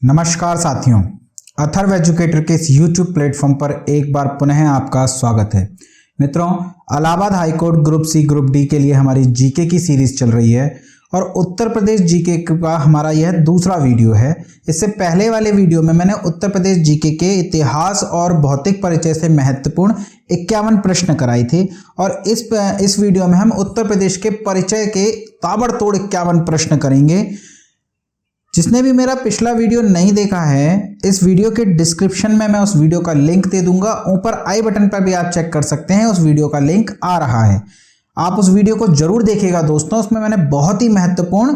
नमस्कार साथियों, अथर्व एजुकेटर के इस YouTube प्लेटफॉर्म पर एक बार पुनः आपका स्वागत है। मित्रों, Allahabad high court group C group D के लिए हमारी जीके की सीरीज चल रही है और उत्तर प्रदेश जीके का हमारा यह दूसरा वीडियो है। इससे पहले वाले वीडियो में मैंने उत्तर प्रदेश जीके के इतिहास और भौतिक परिचय से महत्वपूर्ण 51 प्रश्न कराए थे और इस वीडियो में हम उत्तर प्रदेश के परिचय के ताबड़तोड़ 51 प्रश्न करेंगे। जिसने भी मेरा पिछला वीडियो नहीं देखा है, इस वीडियो के डिस्क्रिप्शन में मैं उस वीडियो का लिंक दे दूंगा। ऊपर आई बटन पर भी आप चेक कर सकते हैं, उस वीडियो का लिंक आ रहा है। आप उस वीडियो को जरूर देखिएगा दोस्तों, उसमें मैंने बहुत ही महत्वपूर्ण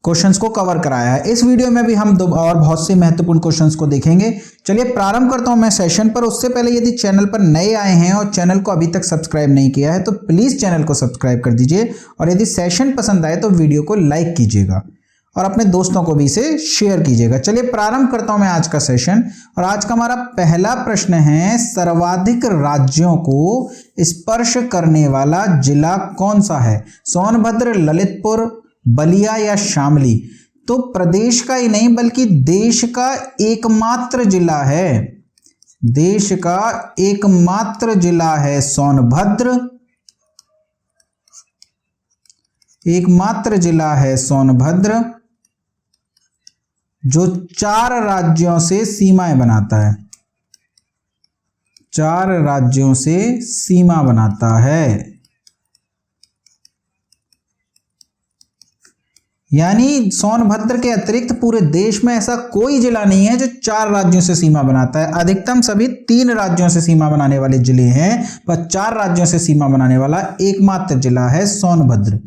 क्वेश्चंस को कवर कराया है। इस वीडियो में भी हम और बहुत से महत्वपूर्ण क्वेश्चंस को देखेंगे। चलिए प्रारंभ करता हूं मैं सेशन पर। उससे पहले यदि चैनल पर नए आए हैं और चैनल को अभी तक सब्सक्राइब नहीं किया है तो प्लीज चैनल को सब्सक्राइब कर दीजिए और यदि सेशन पसंद आए तो वीडियो को लाइक कीजिएगा और अपने दोस्तों को भी इसे शेयर कीजिएगा। चलिए प्रारंभ करता हूं मैं आज का सेशन और आज का हमारा पहला प्रश्न है, सर्वाधिक राज्यों को स्पर्श करने वाला जिला कौन सा है? सोनभद्र, ललितपुर, बलिया या शामली? तो प्रदेश का ही नहीं बल्कि देश का एकमात्र जिला है, देश का एकमात्र जिला है सोनभद्र, एकमात्र जिला है सोनभद्र जो 4 राज्यों से सीमाएं बनाता है, 4 राज्यों से सीमा बनाता है। यानी सोनभद्र के अतिरिक्त पूरे देश में ऐसा कोई जिला नहीं है जो 4 राज्यों से सीमा बनाता है। अधिकतम सभी 3 राज्यों से सीमा बनाने वाले जिले हैं, पर 4 राज्यों से सीमा बनाने वाला एकमात्र जिला है सोनभद्र।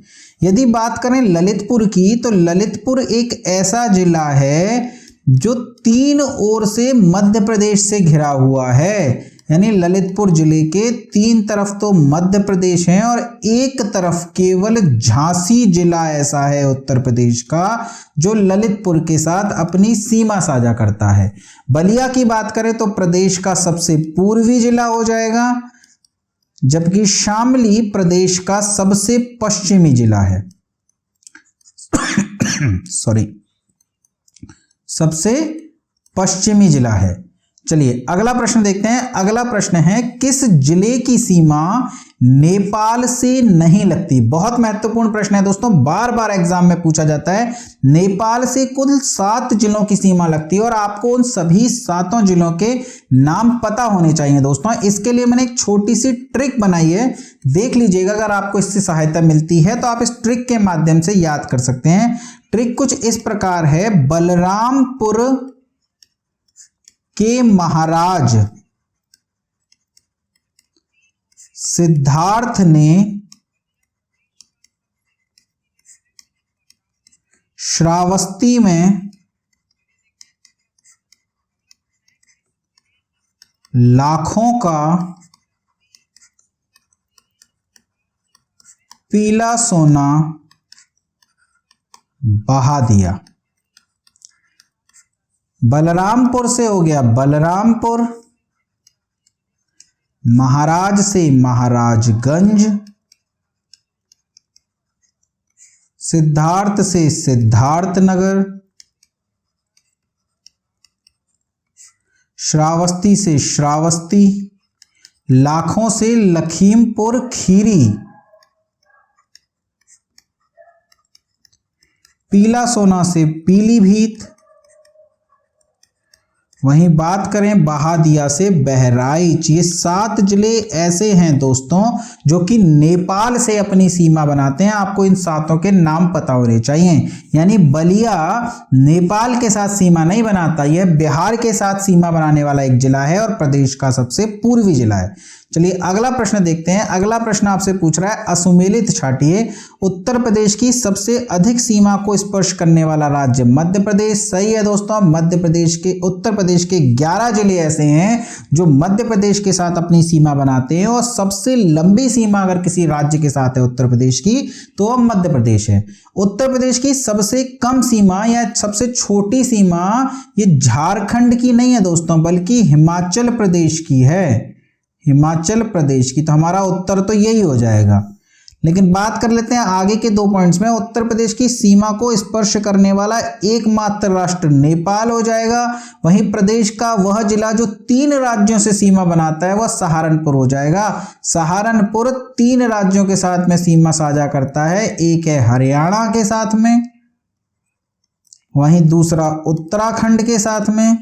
यदि बात करें ललितपुर की, तो ललितपुर एक ऐसा जिला है जो 3 ओर से मध्य प्रदेश से घिरा हुआ है। यानी ललितपुर जिले के 3 तरफ तो मध्य प्रदेश है और एक तरफ केवल झांसी जिला ऐसा है उत्तर प्रदेश का जो ललितपुर के साथ अपनी सीमा साझा करता है। बलिया की बात करें तो प्रदेश का सबसे पूर्वी जिला हो जाएगा, जबकि शामली प्रदेश का सबसे पश्चिमी जिला है। सॉरी, सबसे पश्चिमी जिला है। चलिए अगला प्रश्न देखते हैं। अगला प्रश्न है, किस जिले की सीमा नेपाल से नहीं लगती? बहुत महत्वपूर्ण प्रश्न है दोस्तों, बार बार एग्जाम में पूछा जाता है। नेपाल से कुल 7 जिलों की सीमा लगती है और आपको उन सभी 7 जिलों के नाम पता होने चाहिए दोस्तों। इसके लिए मैंने एक छोटी सी ट्रिक बनाई है, देख लीजिएगा। अगर आपको इससे सहायता मिलती है तो आप इस ट्रिक के माध्यम से याद कर सकते हैं। ट्रिक कुछ इस प्रकार है, बलरामपुर के महाराज सिद्धार्थ ने श्रावस्ती में लाखों का पीला सोना बहा दिया। बलरामपुर से हो गया बलरामपुर, महाराज से महाराजगंज, सिद्धार्थ से सिद्धार्थनगर, श्रावस्ती से श्रावस्ती, लाखों से लखीमपुर खीरी, पीला सोना से पीलीभीत, वहीं बात करें बहादिया से बहराइच। ये 7 जिले ऐसे हैं दोस्तों जो कि नेपाल से अपनी सीमा बनाते हैं। आपको इन 7 के नाम पता होने चाहिए। यानी बलिया नेपाल के साथ सीमा नहीं बनाता, यह बिहार के साथ सीमा बनाने वाला एक जिला है और प्रदेश का सबसे पूर्वी जिला है। चलिए अगला प्रश्न देखते हैं। अगला प्रश्न आपसे पूछ रहा है, असुमेलित छाटिए, उत्तर प्रदेश की सबसे अधिक सीमा को स्पर्श करने वाला राज्य मध्य प्रदेश। सही है दोस्तों, मध्य प्रदेश के उत्तर प्रदेश के 11 जिले ऐसे हैं जो मध्य प्रदेश के साथ अपनी सीमा बनाते हैं और सबसे लंबी सीमा अगर किसी राज्य के साथ है उत्तर प्रदेश की तो वह मध्य प्रदेश है। उत्तर प्रदेश की सबसे कम सीमा या सबसे छोटी सीमा ये झारखंड की नहीं है दोस्तों, बल्कि हिमाचल प्रदेश की है, हिमाचल प्रदेश की। तो हमारा उत्तर तो यही हो जाएगा। लेकिन बात कर लेते हैं आगे के 2 पॉइंट्स में। उत्तर प्रदेश की सीमा को स्पर्श करने वाला एकमात्र राष्ट्र नेपाल हो जाएगा। वहीं प्रदेश का वह जिला जो 3 राज्यों से सीमा बनाता है वह सहारनपुर हो जाएगा। सहारनपुर 3 राज्यों के साथ में सीमा साझा करता है, एक है हरियाणा के साथ में, वहीं दूसरा उत्तराखंड के साथ में,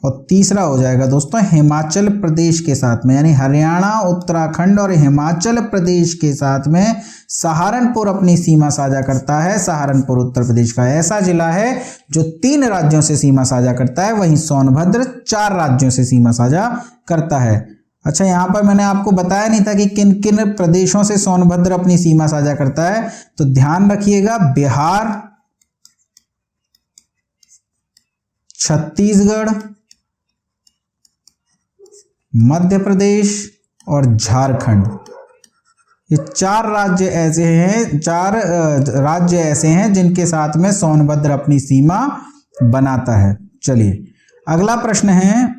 और तीसरा हो जाएगा दोस्तों हिमाचल प्रदेश के साथ में। यानी हरियाणा, उत्तराखंड और हिमाचल प्रदेश के साथ में सहारनपुर अपनी सीमा साझा करता है। सहारनपुर उत्तर प्रदेश का ऐसा जिला है जो 3 राज्यों से सीमा साझा करता है। वहीं सोनभद्र 4 राज्यों से सीमा साझा करता है। अच्छा, यहाँ पर मैंने आपको बताया नहीं था कि किन किन प्रदेशों से सोनभद्र अपनी सीमा साझा करता है, तो ध्यान रखिएगा बिहार, छत्तीसगढ़, मध्य प्रदेश और झारखंड। ये 4 राज्य ऐसे हैं, 4 राज्य ऐसे हैं जिनके साथ में सोनभद्र अपनी सीमा बनाता है। चलिए अगला प्रश्न है,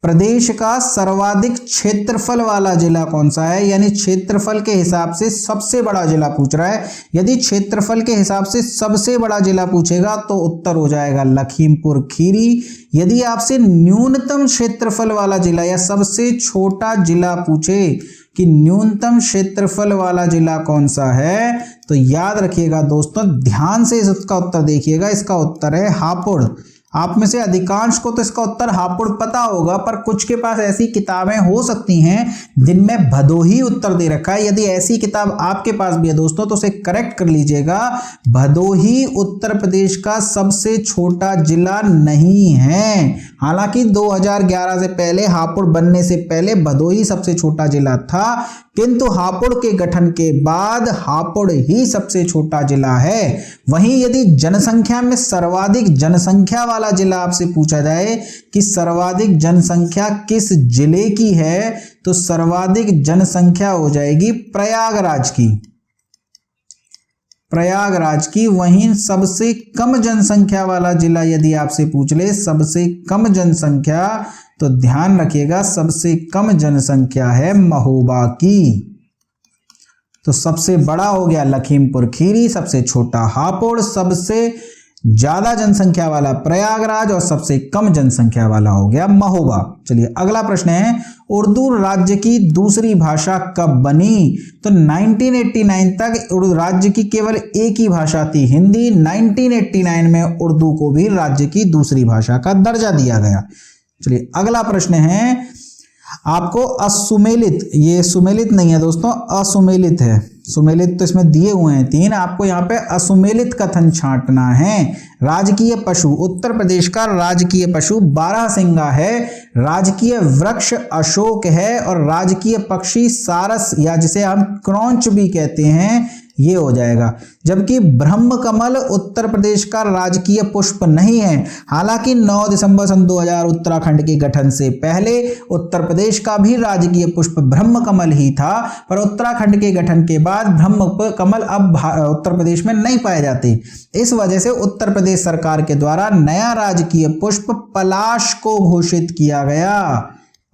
प्रदेश का सर्वाधिक क्षेत्रफल वाला जिला कौन सा है? यानी क्षेत्रफल के हिसाब से सबसे बड़ा जिला पूछ रहा है। यदि क्षेत्रफल के हिसाब से सबसे बड़ा जिला पूछेगा तो उत्तर हो जाएगा लखीमपुर खीरी। यदि आपसे न्यूनतम क्षेत्रफल वाला जिला या सबसे छोटा जिला पूछे कि न्यूनतम क्षेत्रफल वाला जिला कौन सा है, तो याद रखिएगा दोस्तों, ध्यान से इसका उत्तर देखिएगा। इसका उत्तर है हापुड़। आप में से अधिकांश को तो इसका उत्तर हापुड़ पता होगा, पर कुछ के पास ऐसी किताबें हो सकती हैं जिनमें भदोही उत्तर दे रखा है। यदि ऐसी किताब आपके पास भी है दोस्तों तो उसे करेक्ट कर लीजिएगा। भदोही उत्तर प्रदेश का सबसे छोटा जिला नहीं है। हालांकि 2011 से पहले, हापुड़ बनने से पहले भदोही सबसे छोटा जिला था, किंतु हापुड़ के गठन के बाद हापुड़ ही सबसे छोटा जिला है। वहीं यदि जनसंख्या में सर्वाधिक जनसंख्या वाला जिला आपसे पूछा जाए कि सर्वाधिक जनसंख्या किस जिले की है, तो सर्वाधिक जनसंख्या हो जाएगी प्रयागराज की। प्रयागराज की। वहीं सबसे कम जनसंख्या वाला जिला यदि आपसे पूछ ले, सबसे कम जनसंख्या, तो ध्यान रखिएगा सबसे कम जनसंख्या है महोबा की। तो सबसे बड़ा हो गया लखीमपुर खीरी, सबसे छोटा हापुड़, सबसे ज्यादा जनसंख्या वाला प्रयागराज और सबसे कम जनसंख्या वाला हो गया महोबा। चलिए अगला प्रश्न है, उर्दू राज्य की दूसरी भाषा कब बनी? तो 1989 तक उर्दू राज्य की केवल एक ही भाषा थी, हिंदी। 1989 में उर्दू को भी राज्य की दूसरी भाषा का दर्जा दिया गया। चलिए अगला प्रश्न है, आपको असुमेलित, ये सुमेलित नहीं है दोस्तों, असुमेलित है। सुमेलित तो इसमें दिए हुए हैं 3, आपको यहाँ पे असुमेलित कथन छांटना है। राजकीय पशु, उत्तर प्रदेश का राजकीय पशु बारहसिंगा है, राजकीय वृक्ष अशोक है और राजकीय पक्षी सारस या जिसे हम क्रौंच भी कहते हैं, ये हो जाएगा। जबकि ब्रह्म कमल उत्तर प्रदेश का राजकीय पुष्प नहीं है। हालांकि 9 दिसंबर सन 2000 उत्तराखंड के गठन से पहले उत्तर प्रदेश का भी राजकीय पुष्प ब्रह्म कमल ही था, पर उत्तराखंड के गठन के बाद ब्रह्म कमल अब उत्तर प्रदेश में नहीं पाए जाते। इस वजह से उत्तर प्रदेश सरकार के द्वारा नया राजकीय पुष्प पलाश को घोषित किया गया।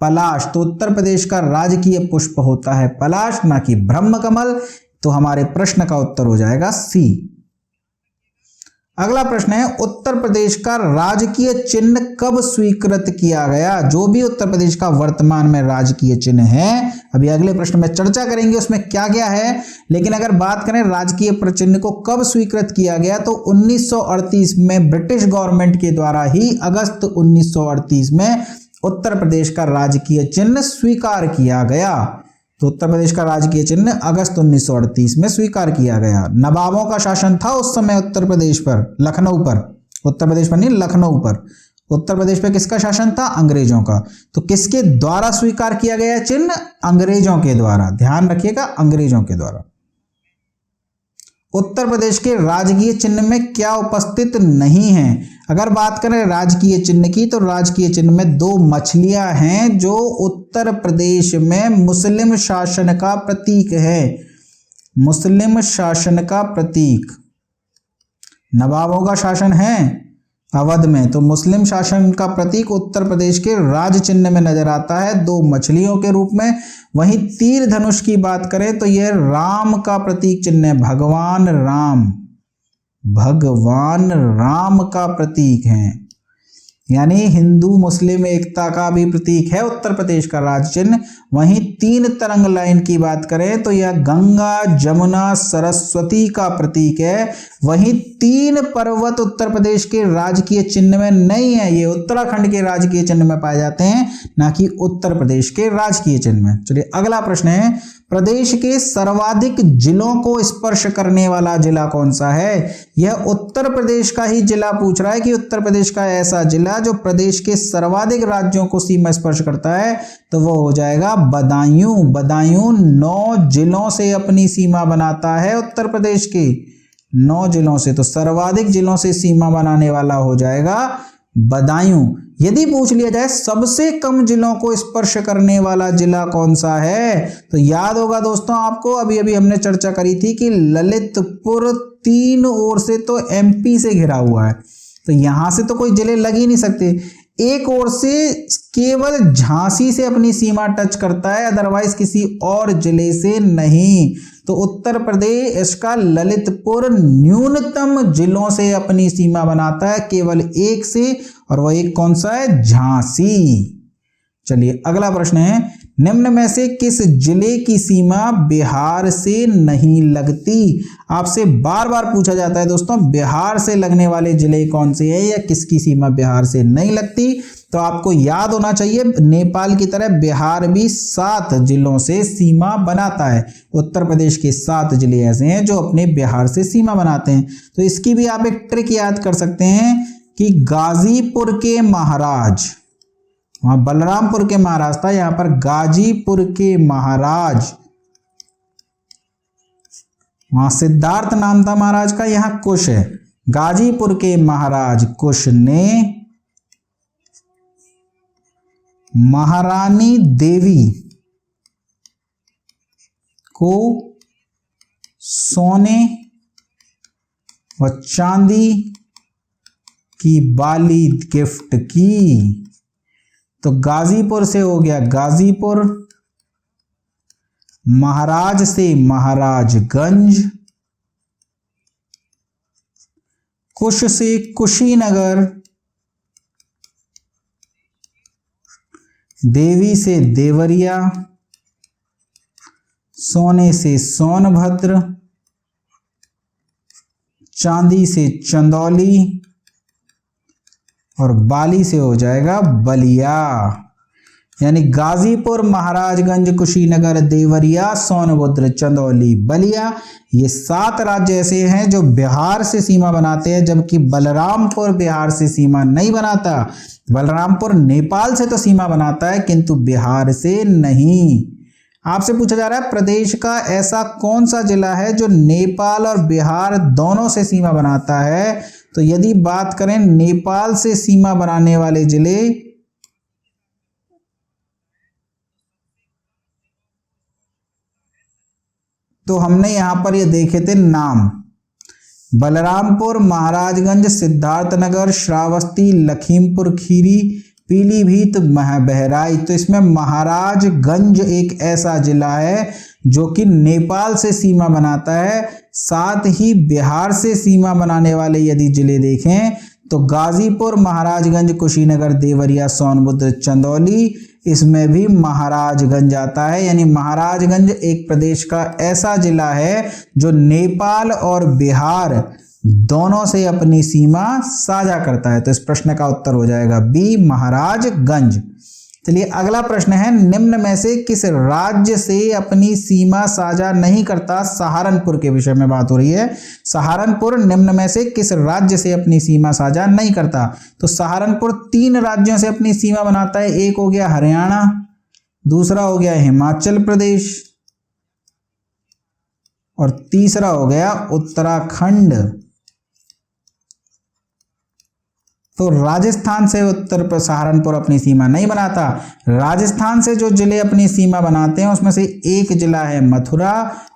पलाश, तो उत्तर प्रदेश का राजकीय पुष्प होता है पलाश, ना कि ब्रह्म कमल। तो हमारे प्रश्न का उत्तर हो जाएगा सी। अगला प्रश्न है, उत्तर प्रदेश का राजकीय चिन्ह कब स्वीकृत किया गया? जो भी उत्तर प्रदेश का वर्तमान में राजकीय चिन्ह है, अभी अगले प्रश्न में चर्चा करेंगे उसमें क्या क्या है, लेकिन अगर बात करें राजकीय चिन्ह को कब स्वीकृत किया गया, तो 1938 में ब्रिटिश गवर्नमेंट के द्वारा ही अगस्त 1938 में उत्तर प्रदेश का राजकीय चिन्ह स्वीकार किया गया। तो उत्तर प्रदेश का राजकीय चिन्ह अगस्त 1938 में स्वीकार किया गया। नवाबों का शासन था उस समय उत्तर प्रदेश पर, लखनऊ पर, उत्तर प्रदेश पर नहीं लखनऊ पर। उत्तर प्रदेश पर किसका शासन था? अंग्रेजों का। तो किसके द्वारा स्वीकार किया गया चिन्ह? अंग्रेजों के द्वारा। ध्यान रखिएगा, अंग्रेजों के द्वारा। उत्तर प्रदेश के राजकीय चिन्ह में क्या उपस्थित नहीं है? अगर बात करें राजकीय चिन्ह की, तो राजकीय चिन्ह में 2 मछलियां हैं जो उत्तर प्रदेश में मुस्लिम शासन का प्रतीक है। मुस्लिम शासन का प्रतीक। नवाबों का शासन है, अवध में। तो मुस्लिम शासन का प्रतीक उत्तर प्रदेश के राज चिन्ह में नजर आता है 2 मछलियों के रूप में। वहीं तीर धनुष की बात करें तो यह राम का प्रतीक चिन्ह है, भगवान राम का प्रतीक है, यानी हिंदू मुस्लिम एकता का भी प्रतीक है उत्तर प्रदेश का राज चिन्ह। वहीं 3 तरंग लाइन की बात करें तो यह गंगा जमुना सरस्वती का प्रतीक है। वहीं 3 पर्वत उत्तर प्रदेश के राजकीय चिन्ह में नहीं है, ये उत्तराखंड के राजकीय चिन्ह में पाए जाते हैं, ना कि उत्तर प्रदेश के राजकीय चिन्ह में। चलिए अगला प्रश्न है, प्रदेश के सर्वाधिक जिलों को स्पर्श करने वाला जिला कौन सा है? यह उत्तर प्रदेश का ही जिला पूछ रहा है कि उत्तर प्रदेश का ऐसा जिला जो प्रदेश के सर्वाधिक राज्यों को सीमा स्पर्श करता है, तो वो हो जाएगा बदायूं। बदायूं 9 जिलों से अपनी सीमा बनाता है उत्तर प्रदेश के, 9 जिलों से। तो सर्वाधिक जिलों से सीमा बनाने वाला हो जाएगा बदायूं। यदि पूछ लिया जाए सबसे कम जिलों को स्पर्श करने वाला जिला कौन सा है, तो याद होगा दोस्तों आपको, अभी अभी हमने चर्चा करी थी कि ललितपुर 3 ओर से तो एमपी से घिरा हुआ है, तो यहां से तो कोई जिले लग ही नहीं सकते। एक ओर से केवल झांसी से अपनी सीमा टच करता है, अदरवाइज किसी और जिले से नहीं। तो उत्तर प्रदेश का ललितपुर न्यूनतम जिलों से अपनी सीमा बनाता है, केवल एक से, और वह एक कौन सा है? झांसी। चलिए अगला प्रश्न है, निम्न में से किस जिले की सीमा बिहार से नहीं लगती? आपसे बार बार पूछा जाता है दोस्तों, बिहार से लगने वाले जिले कौन से हैं या किसकी सीमा बिहार से नहीं लगती? तो आपको याद होना चाहिए, नेपाल की तरह बिहार भी 7 जिलों से सीमा बनाता है। उत्तर प्रदेश के 7 जिले ऐसे हैं जो अपने बिहार से सीमा बनाते हैं। तो इसकी भी आप एक ट्रिक याद कर सकते हैं कि गाजीपुर के महाराज, वहां बलरामपुर के महाराज था, यहां पर गाजीपुर के महाराज, वहां सिद्धार्थ नाम था महाराज का, यहां कुश है। गाजीपुर के महाराज कुश ने महारानी देवी को सोने व चांदी की बाली गिफ्ट की। तो गाजीपुर से हो गया गाजीपुर, महाराज से महाराजगंज, कुश से कुशीनगर, देवी से देवरिया, सोने से सोनभद्र, चांदी से चंदौली, और बाली से हो जाएगा बलिया। यानी गाजीपुर, महाराजगंज, कुशीनगर, देवरिया, सोनभद्र, चंदौली, बलिया, ये 7 राज्य ऐसे हैं जो बिहार से सीमा बनाते हैं, जबकि बलरामपुर बिहार से सीमा नहीं बनाता। बलरामपुर नेपाल से तो सीमा बनाता है किंतु बिहार से नहीं। आपसे पूछा जा रहा है प्रदेश का ऐसा कौन सा जिला है जो नेपाल और बिहार दोनों से सीमा बनाता है? तो यदि बात करें नेपाल से सीमा बनाने वाले जिले, तो हमने यहां पर ये देखे थे नाम, बलरामपुर, महाराजगंज, सिद्धार्थनगर, श्रावस्ती, लखीमपुर खीरी, पीलीभीत, बहराइच। तो इसमें महाराजगंज एक ऐसा जिला है जो कि नेपाल से सीमा बनाता है। साथ ही बिहार से सीमा बनाने वाले यदि जिले देखें तो गाजीपुर, महाराजगंज, कुशीनगर, देवरिया, सोनभद्र, चंदौली, इसमें भी महाराजगंज आता है। यानी महाराजगंज एक प्रदेश का ऐसा जिला है जो नेपाल और बिहार दोनों से अपनी सीमा साझा करता है। तो इस प्रश्न का उत्तर हो जाएगा बी, महाराजगंज। चलिए अगला प्रश्न है, निम्न में से किस राज्य से अपनी सीमा साझा नहीं करता? सहारनपुर के विषय में बात हो रही है। सहारनपुर निम्न में से किस राज्य से अपनी सीमा साझा नहीं करता? तो सहारनपुर 3 राज्यों से अपनी सीमा बनाता है। एक हो गया हरियाणा, दूसरा हो गया हिमाचल प्रदेश, और तीसरा हो गया उत्तराखंड। तो राजस्थान से उत्तर सहारनपुर अपनी सीमा नहीं बनाता। राजस्थान से जो जिले अपनी सीमा बनाते हैं उसमें से एक जिला है मथुरा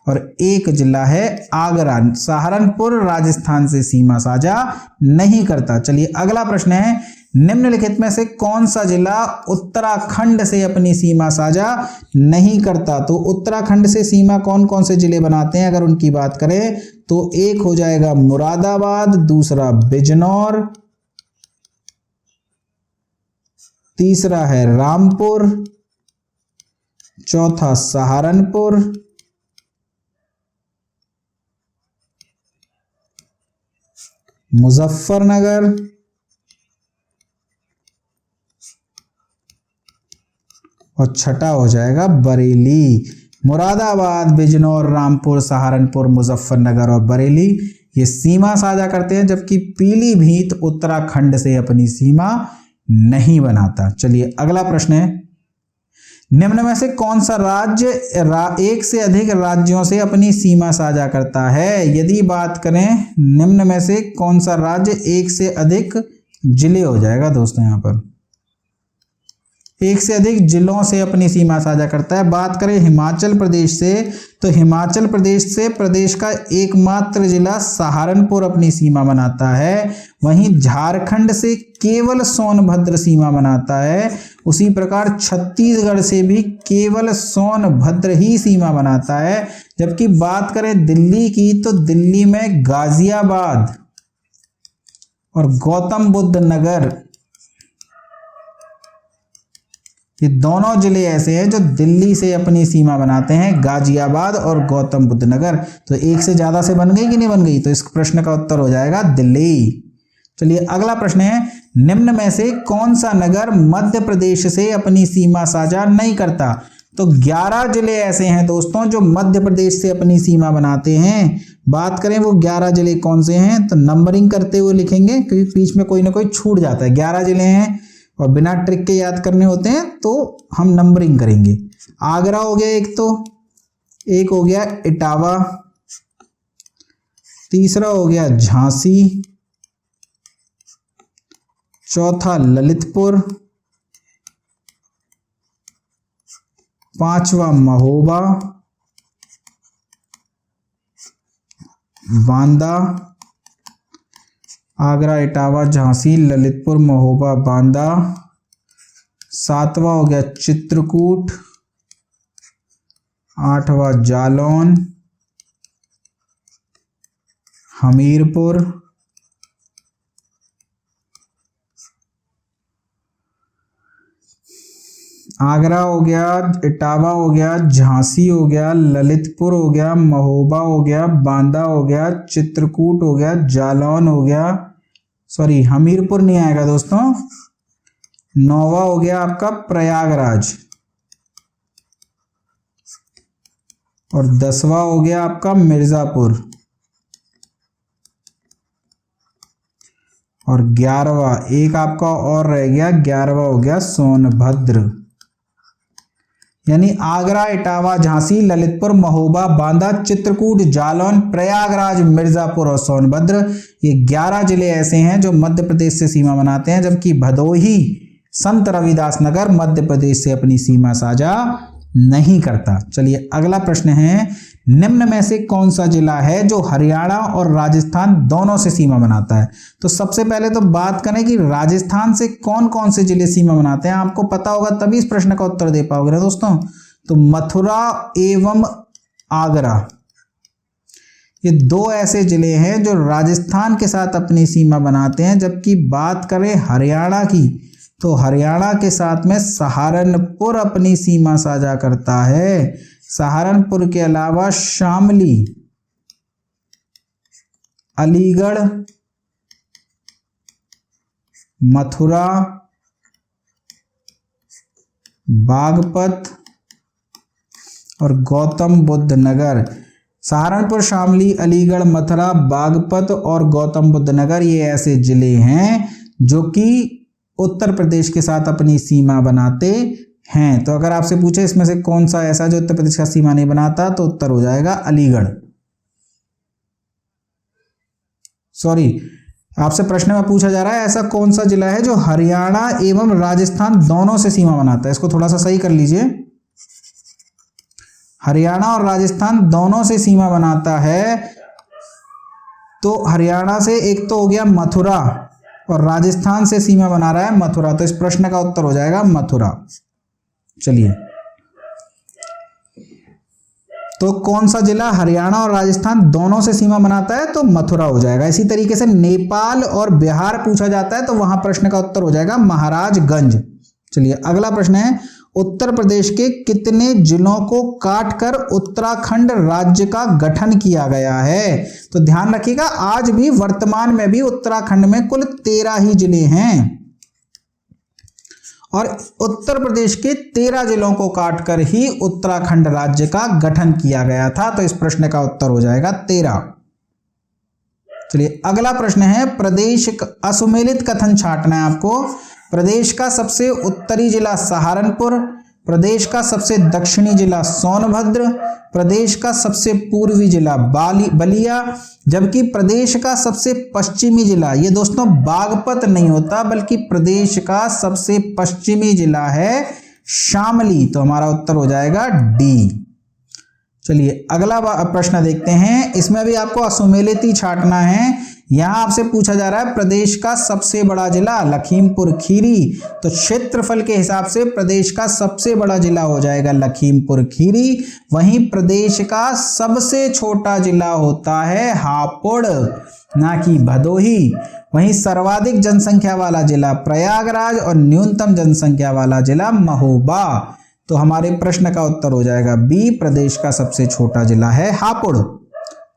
और एक जिला है आगरा। सहारनपुर राजस्थान से सीमा साझा नहीं करता। चलिए अगला प्रश्न है, निम्नलिखित में से कौन सा जिला उत्तराखंड से अपनी सीमा साझा नहीं करता? तो उत्तराखंड से सीमा कौन कौन से जिले बनाते हैं अगर उनकी बात करें तो एक हो जाएगा मुरादाबाद, दूसरा बिजनौर, तीसरा है रामपुर, चौथा सहारनपुर, मुजफ्फरनगर और छठा हो जाएगा बरेली। मुरादाबाद, बिजनौर, रामपुर, सहारनपुर, मुजफ्फरनगर और बरेली ये सीमा साझा करते हैं, जबकि पीलीभीत उत्तराखंड से अपनी सीमा नहीं बनाता। चलिए अगला प्रश्न है, निम्न में से कौन सा राज्य एक से अधिक राज्यों से अपनी सीमा साझा करता है? यदि बात करें निम्न में से कौन सा राज्य एक से अधिक जिले हो जाएगा दोस्तों, यहां पर एक से अधिक जिलों से अपनी सीमा साझा करता है। बात करें हिमाचल प्रदेश से तो हिमाचल प्रदेश से प्रदेश का एकमात्र जिला सहारनपुर अपनी सीमा बनाता है। वहीं झारखंड से केवल सोनभद्र सीमा बनाता है। उसी प्रकार छत्तीसगढ़ से भी केवल सोनभद्र ही सीमा बनाता है। जबकि बात करें दिल्ली की तो दिल्ली में गाजियाबाद और गौतम बुद्ध नगर ये दोनों जिले ऐसे हैं जो दिल्ली से अपनी सीमा बनाते हैं, गाजियाबाद और गौतम बुद्ध नगर। तो एक से ज्यादा से बन गई कि नहीं बन गई? तो इस प्रश्न का उत्तर हो जाएगा दिल्ली। चलिए अगला प्रश्न है, निम्न में से कौन सा नगर मध्य प्रदेश से अपनी सीमा साझा नहीं करता? तो 11 जिले ऐसे हैं दोस्तों जो मध्य प्रदेश से अपनी सीमा बनाते हैं। बात करें वो 11 जिले कौन से हैं तो नंबरिंग करते हुए लिखेंगे, क्योंकि बीच में कोई ना कोई छूट जाता है। 11 जिले हैं और बिना ट्रिक के याद करने होते हैं तो हम नंबरिंग करेंगे। आगरा हो गया एक हो गया इटावा, तीसरा हो गया झांसी, चौथा ललितपुर, पांचवा महोबा, बांदा, आगरा, इटावा, झांसी, ललितपुर, महोबा, बांदा। सातवां हो गया चित्रकूट, आठवां जालौन, हमीरपुर, आगरा हो गया, इटावा हो गया, झांसी हो गया, ललितपुर हो गया, महोबा हो गया, बांदा हो गया, चित्रकूट हो गया, जालौन हो गया, सॉरी हमीरपुर नहीं आएगा दोस्तों। 9वां हो गया आपका प्रयागराज और 10वां हो गया आपका मिर्जापुर और 11वां एक आपका और रह गया, 11वां हो गया सोनभद्र। यानी आगरा, इटावा, झांसी, ललितपुर, महोबा, बांदा, चित्रकूट, जालौन, प्रयागराज, मिर्जापुर और सोनभद्र ये 11 जिले ऐसे हैं जो मध्य प्रदेश से सीमा बनाते हैं, जबकि भदोही, संत रविदास नगर मध्य प्रदेश से अपनी सीमा साझा नहीं करता। चलिए अगला प्रश्न है, निम्न में से कौन सा जिला है जो हरियाणा और राजस्थान दोनों से सीमा बनाता है? तो सबसे पहले तो बात करें कि राजस्थान से कौन कौन से जिले सीमा बनाते हैं, आपको पता होगा तभी इस प्रश्न का उत्तर दे पाओगे ना दोस्तों। तो मथुरा एवं आगरा ये दो ऐसे जिले हैं जो राजस्थान के साथ अपनी सीमा बनाते हैं। जबकि बात करें हरियाणा की तो हरियाणा के साथ में सहारनपुर अपनी सीमा साझा करता है। सहारनपुर के अलावा शामली, अलीगढ़, मथुरा, बागपत और गौतम बुद्ध नगर। सहारनपुर, शामली, अलीगढ़, मथुरा, बागपत और गौतम बुद्ध नगर ये ऐसे जिले हैं जो कि उत्तर प्रदेश के साथ अपनी सीमा बनाते हैं। तो अगर आपसे पूछे इसमें से कौन सा ऐसा जो उत्तर प्रदेश का सीमा नहीं बनाता तो उत्तर हो जाएगा अलीगढ़। सॉरी, आपसे प्रश्न में पूछा जा रहा है ऐसा कौन सा जिला है जो हरियाणा एवं राजस्थान दोनों से सीमा बनाता है। इसको थोड़ा सा सही कर लीजिए। हरियाणा और राजस्थान दोनों से सीमा बनाता है, तो हरियाणा से एक तो हो गया मथुरा और राजस्थान से सीमा बना रहा है मथुरा, तो इस प्रश्न का उत्तर हो जाएगा मथुरा। चलिए, तो कौन सा जिला हरियाणा और राजस्थान दोनों से सीमा बनाता है, तो मथुरा हो जाएगा। इसी तरीके से नेपाल और बिहार पूछा जाता है तो वहां प्रश्न का उत्तर हो जाएगा महाराजगंज। चलिए, अगला प्रश्न है उत्तर प्रदेश के कितने जिलों को काटकर उत्तराखंड राज्य का गठन किया गया है। तो ध्यान रखिएगा, आज भी वर्तमान में भी उत्तराखंड में कुल 13 ही जिले हैं और उत्तर प्रदेश के 13 जिलों को काटकर ही उत्तराखंड राज्य का गठन किया गया था, तो इस प्रश्न का उत्तर हो जाएगा 13। चलिए, अगला प्रश्न है प्रदेश असुमेलित कथन छांटना है आपको। प्रदेश का सबसे उत्तरी जिला सहारनपुर, प्रदेश का सबसे दक्षिणी जिला सोनभद्र, प्रदेश का सबसे पूर्वी जिला बलिया, जबकि प्रदेश का सबसे पश्चिमी जिला, ये दोस्तों बागपत नहीं होता बल्कि प्रदेश का सबसे पश्चिमी जिला है शामली, तो हमारा उत्तर हो जाएगा डी। चलिए, अगला प्रश्न देखते हैं। इसमें भी आपको असुमेलित ही छांटना है। यहां आपसे पूछा जा रहा है प्रदेश का सबसे बड़ा जिला लखीमपुर खीरी, तो क्षेत्रफल के हिसाब से प्रदेश का सबसे बड़ा जिला हो जाएगा लखीमपुर खीरी। वहीं प्रदेश का सबसे छोटा जिला होता है हापुड़, ना कि भदोही। वहीं सर्वाधिक जनसंख्या वाला जिला प्रयागराज और न्यूनतम जनसंख्या वाला जिला महोबा, तो हमारे प्रश्न का उत्तर हो जाएगा बी, प्रदेश का सबसे छोटा जिला है हापुड़।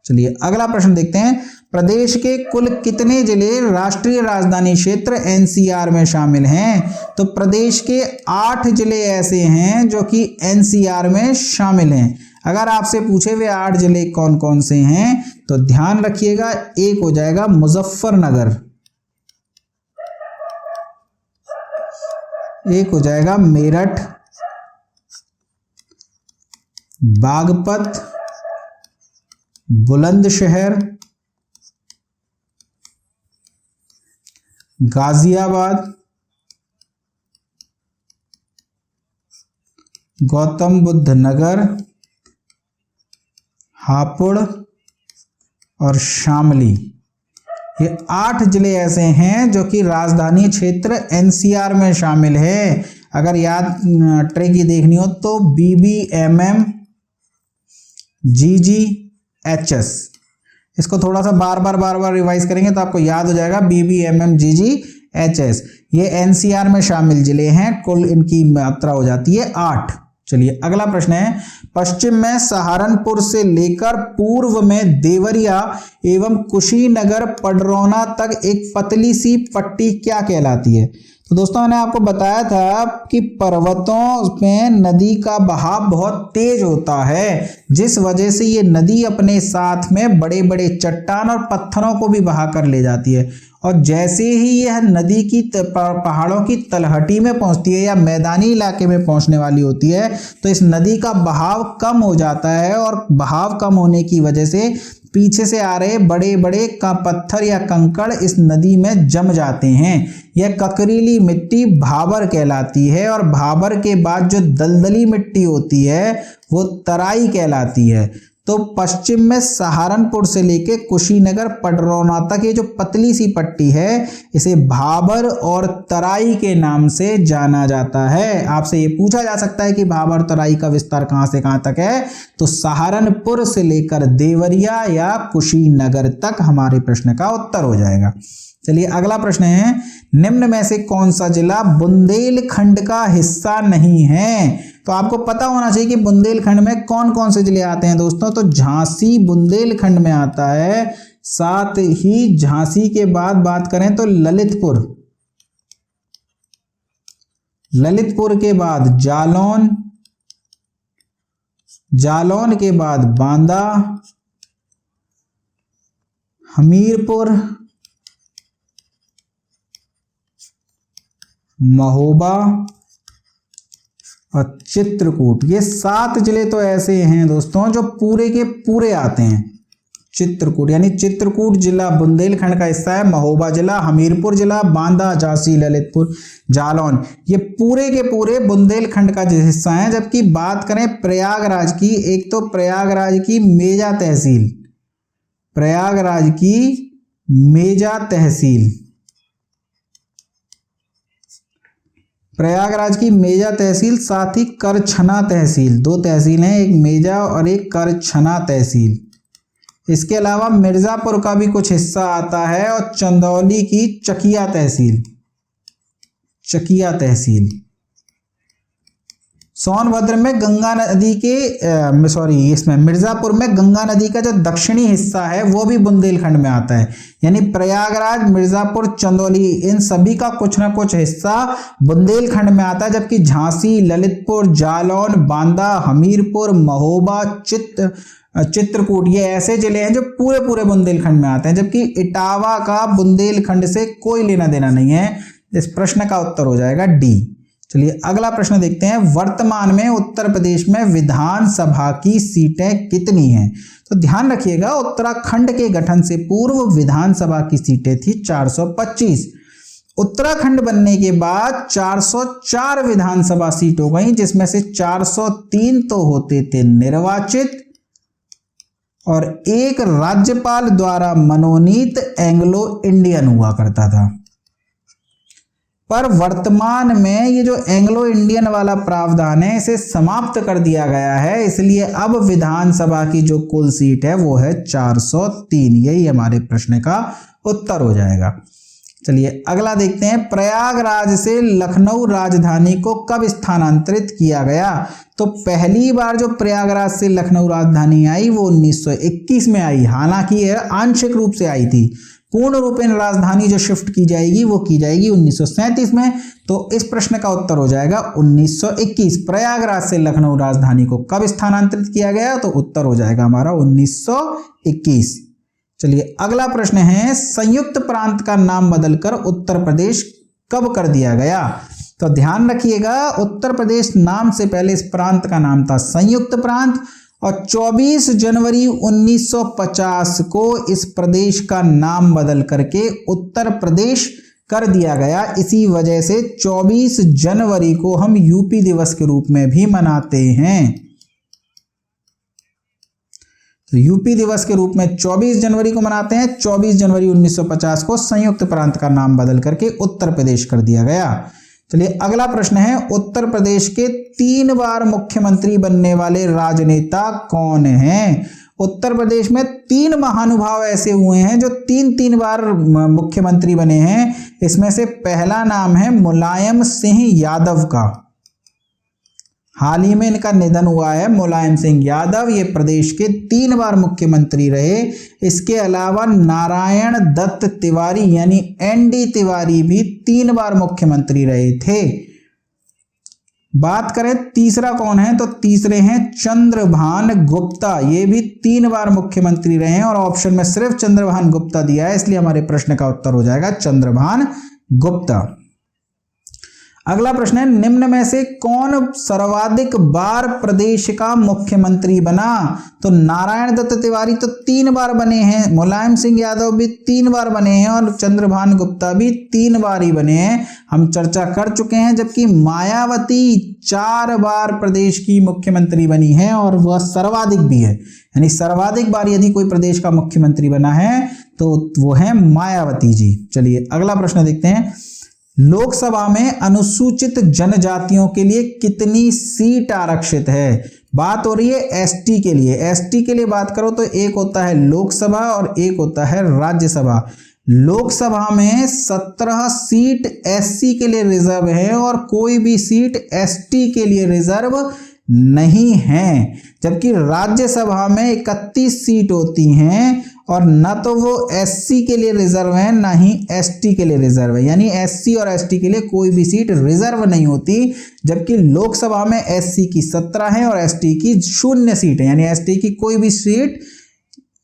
चलिए, अगला प्रश्न देखते हैं। प्रदेश के कुल कितने जिले राष्ट्रीय राजधानी क्षेत्र एनसीआर में शामिल हैं। तो प्रदेश के 8 जिले ऐसे हैं जो कि एनसीआर में शामिल हैं। अगर आपसे पूछे वे 8 जिले कौन कौन से हैं तो ध्यान रखिएगा, एक हो जाएगा मुजफ्फरनगर, एक हो जाएगा मेरठ, बागपत, बुलंदशहर, गाजियाबाद, गौतम बुद्ध नगर, हापुड़ और शामली। ये 8 जिले ऐसे हैं जो कि राजधानी क्षेत्र एनसीआर में शामिल है। अगर याद ट्रिक देखनी हो तो BBMM GGHS, इसको थोड़ा सा बार बार रिवाइज करेंगे तो आपको याद हो जाएगा BBMM GGHS। ये एनसीआर में शामिल जिले हैं, कुल इनकी मात्रा हो जाती है 8। चलिए, अगला प्रश्न है पश्चिम में सहारनपुर से लेकर पूर्व में देवरिया एवं कुशीनगर पडरौना तक एक पतली सी पट्टी क्या कहलाती है। तो दोस्तों, मैंने आपको बताया था कि पर्वतों में नदी का बहाव बहुत तेज होता है, जिस वजह से ये नदी अपने साथ में बड़े बड़े चट्टान और पत्थरों को भी बहा कर ले जाती है। और जैसे ही यह नदी की पहाड़ों की तलहटी में पहुंचती है या मैदानी इलाके में पहुंचने वाली होती है तो इस नदी का बहाव कम हो जाता है, और बहाव कम होने की वजह से पीछे से आ रहे बड़े बड़े पत्थर या कंकड़ इस नदी में जम जाते हैं। यह ककरीली मिट्टी भाबर कहलाती है, और भाबर के बाद जो दलदली मिट्टी होती है वो तराई कहलाती है। तो पश्चिम में सहारनपुर से लेके कुशीनगर पडरौना तक ये जो पतली सी पट्टी है इसे भाबर और तराई के नाम से जाना जाता है। आपसे ये पूछा जा सकता है कि भाबर तराई का विस्तार कहां से कहां तक है, तो सहारनपुर से लेकर देवरिया या कुशीनगर तक हमारे प्रश्न का उत्तर हो जाएगा। चलिए, अगला प्रश्न है निम्न में से कौन सा जिला बुंदेलखंड का हिस्सा नहीं है। तो आपको पता होना चाहिए कि बुंदेलखंड में कौन कौन से जिले आते हैं दोस्तों। तो झांसी बुंदेलखंड में आता है, साथ ही झांसी के बाद बात करें तो ललितपुर, ललितपुर के बाद जालौन, जालौन के बाद बांदा, हमीरपुर, महोबा और चित्रकूट। ये 7 जिले तो ऐसे हैं दोस्तों जो पूरे के पूरे आते हैं। चित्रकूट, यानी चित्रकूट जिला बुंदेलखंड का हिस्सा है। महोबा जिला, हमीरपुर जिला, बांदा, झांसी, ललितपुर, जालौन, ये पूरे के पूरे बुंदेलखंड का हिस्सा है। जबकि बात करें प्रयागराज की, एक तो प्रयागराज की मेजा तहसील, प्रयागराज की मेजा तहसील, प्रयागराज की मेजा तहसील, साथ ही करछना तहसील, दो तहसील हैं, एक मेजा और एक करछना तहसील। इसके अलावा मिर्जापुर का भी कुछ हिस्सा आता है और चंदौली की चकिया तहसील, चकिया तहसील। सोनभद्र में गंगा नदी के इसमें मिर्जापुर में गंगा नदी का जो दक्षिणी हिस्सा है वो भी बुंदेलखंड में आता है। यानी प्रयागराज, मिर्जापुर, चंदौली, इन सभी का कुछ ना कुछ हिस्सा बुंदेलखंड में आता है। जबकि झांसी, ललितपुर, जालौन, बांदा, हमीरपुर, महोबा, चित्रकूट, ये ऐसे जिले हैं जो पूरे पूरे बुंदेलखंड में आते हैं। जबकि इटावा का बुंदेलखंड से कोई लेना देना नहीं है। इस प्रश्न का उत्तर हो जाएगा डी। चलिए अगला प्रश्न देखते हैं। वर्तमान में उत्तर प्रदेश में विधानसभा की सीटें कितनी हैं? तो ध्यान रखिएगा, उत्तराखंड के गठन से पूर्व विधानसभा की सीटें थी 425। उत्तराखंड बनने के बाद 404 विधानसभा सीट हो गई, जिसमें से 403 तो होते थे निर्वाचित और एक राज्यपाल द्वारा मनोनीत एंग्लो इंडियन हुआ करता था। पर वर्तमान में ये जो एंग्लो इंडियन वाला प्रावधान है इसे समाप्त कर दिया गया है, इसलिए अब विधानसभा की जो कुल सीट है वो है 403। यही हमारे प्रश्न का उत्तर हो जाएगा। चलिए अगला देखते हैं। प्रयागराज से लखनऊ राजधानी को कब स्थानांतरित किया गया? तो पहली बार जो प्रयागराज से लखनऊ राजधानी आई वो 1921 में आई। हालांकि यह आंशिक रूप से आई थी। पूर्ण रूपेण राजधानी जो शिफ्ट की जाएगी वो की जाएगी 1937 में। तो इस प्रश्न का उत्तर हो जाएगा 1921। प्रयागराज से लखनऊ राजधानी को कब स्थानांतरित किया गया? तो उत्तर हो जाएगा हमारा 1921। चलिए अगला प्रश्न है। संयुक्त प्रांत का नाम बदलकर उत्तर प्रदेश कब कर दिया गया? तो ध्यान रखिएगा, उत्तर प्रदेश नाम से पहले इस प्रांत का नाम था संयुक्त प्रांत और 24 जनवरी 1950 को इस प्रदेश का नाम बदल करके उत्तर प्रदेश कर दिया गया। इसी वजह से 24 जनवरी को हम यूपी दिवस के रूप में भी मनाते हैं। तो यूपी दिवस के रूप में 24 जनवरी को मनाते हैं। 24 जनवरी 1950 को संयुक्त प्रांत का नाम बदल करके उत्तर प्रदेश कर दिया गया। चलिए अगला प्रश्न है। उत्तर प्रदेश के 3 बार मुख्यमंत्री बनने वाले राजनेता कौन हैं? उत्तर प्रदेश में 3 महानुभाव ऐसे हुए हैं जो 3 बार मुख्यमंत्री बने हैं। इसमें से पहला नाम है मुलायम सिंह यादव का। हाल ही में इनका निधन हुआ है, मुलायम सिंह यादव। ये प्रदेश के 3 बार मुख्यमंत्री रहे। इसके अलावा नारायण दत्त तिवारी यानी एनडी तिवारी भी 3 बार मुख्यमंत्री रहे थे। बात करें तीसरा कौन है, तो तीसरे हैं चंद्रभान गुप्ता। ये भी 3 बार मुख्यमंत्री रहे हैं और ऑप्शन में सिर्फ चंद्रभान गुप्ता दिया है, इसलिए हमारे प्रश्न का उत्तर हो जाएगा चंद्रभान गुप्ता। अगला प्रश्न है। निम्न में से कौन सर्वाधिक बार प्रदेश का मुख्यमंत्री बना? तो नारायण दत्त तिवारी तो 3 बार बने हैं, मुलायम सिंह यादव भी 3 बार बने हैं और चंद्रभान गुप्ता भी 3 बार ही बने हैं, हम चर्चा कर चुके हैं। जबकि मायावती 4 बार प्रदेश की मुख्यमंत्री बनी है और वह सर्वाधिक भी है। यानी सर्वाधिक बार यदि कोई प्रदेश का मुख्यमंत्री बना है तो वो है मायावती जी। चलिए अगला प्रश्न देखते हैं। लोकसभा में अनुसूचित जनजातियों के लिए कितनी सीट आरक्षित है? बात हो रही है एसटी के लिए। एसटी के लिए बात करो तो एक होता है लोकसभा और एक होता है राज्यसभा। लोकसभा में 17 सीट एससी के लिए रिजर्व है और कोई भी सीट एसटी के लिए रिजर्व नहीं है। जबकि राज्यसभा में 31 सीट होती हैं और न तो वो एससी के लिए रिजर्व है ना ही एसटी के लिए रिजर्व है। यानी एससी और एसटी के लिए कोई भी सीट रिजर्व नहीं होती। जबकि लोकसभा में एससी की 17 है और एसटी की 0 सीट है। यानी एसटी की कोई भी सीट